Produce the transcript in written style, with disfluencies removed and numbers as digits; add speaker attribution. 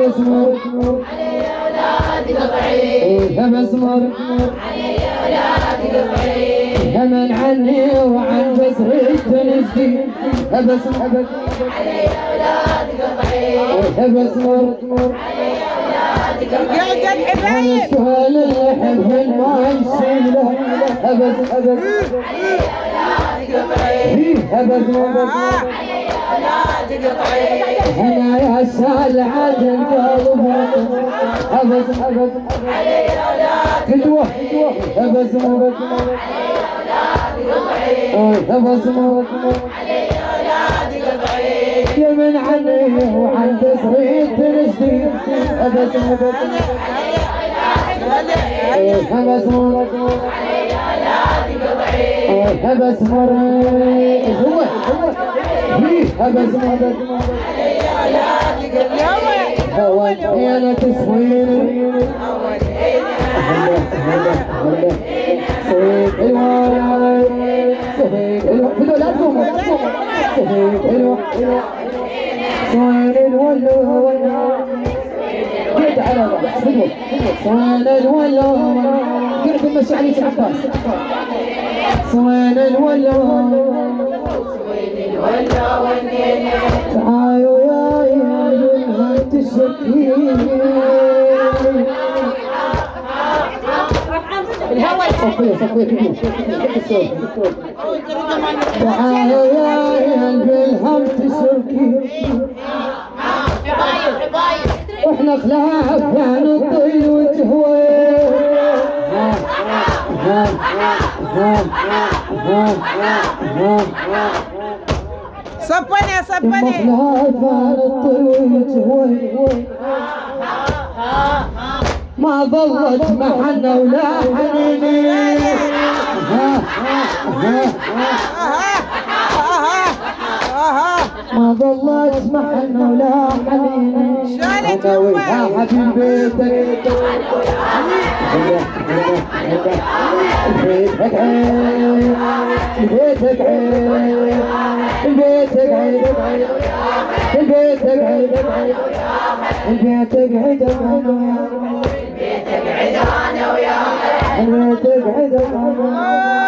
Speaker 1: مسمار
Speaker 2: علي يا ولاد قطعي
Speaker 1: يا مسمار
Speaker 2: علي يا ولاد قطعي
Speaker 1: همن عني وعن بسري تنجدي يا مسمار
Speaker 2: علي يا ولاد قطعي
Speaker 1: يا مسمار
Speaker 2: علي يا ولاد قطعي
Speaker 3: يا ولد حبايب
Speaker 1: سؤال الحب ما يشيله أبد أبد
Speaker 2: علي يا ولاد قطعي
Speaker 1: أبد
Speaker 2: علي يا ولاد قطعي
Speaker 1: أنا يا سال عاد القلب أبد أبد
Speaker 2: علي يا ولاد
Speaker 1: فدوة أبد أبد
Speaker 2: علي يا ولاد قطعي
Speaker 1: أبد
Speaker 2: علي يا ولاد قطعي
Speaker 1: يا من عني وعن تصريف تنجدي أبد أبد
Speaker 2: علي يا ولاد
Speaker 1: علي يا ولاد
Speaker 2: قطعي
Speaker 1: بس مرة هو بس مرة
Speaker 2: علي يا ولاد قطعي
Speaker 1: هو أنا تصوير
Speaker 2: أول هنا
Speaker 1: صهيب الوالد صهيب الوالد بدو لا تقوموا صهيب الوالد صهيب الوالد قد على بعض صهيب الوالد قرب المشاعر عباس صهيب الوالد
Speaker 2: ولا ونينا
Speaker 1: تعالوا يا منها تشكي صفية تعالوا يا قلبي الهم تشكي واحنا خلاف كان الطيل وتهوي
Speaker 3: صبني صبني
Speaker 1: خلاف كان الطيل وتهوي ما ظلت محنة ولا حنيني ما ظلت محنة ولا حنيني أنا ويا حبيب بيتك بيتك عين بيتك عين بيتك عين بيتك عين بيتك عين
Speaker 2: بيتك عيد انا وياك
Speaker 1: بيتك عين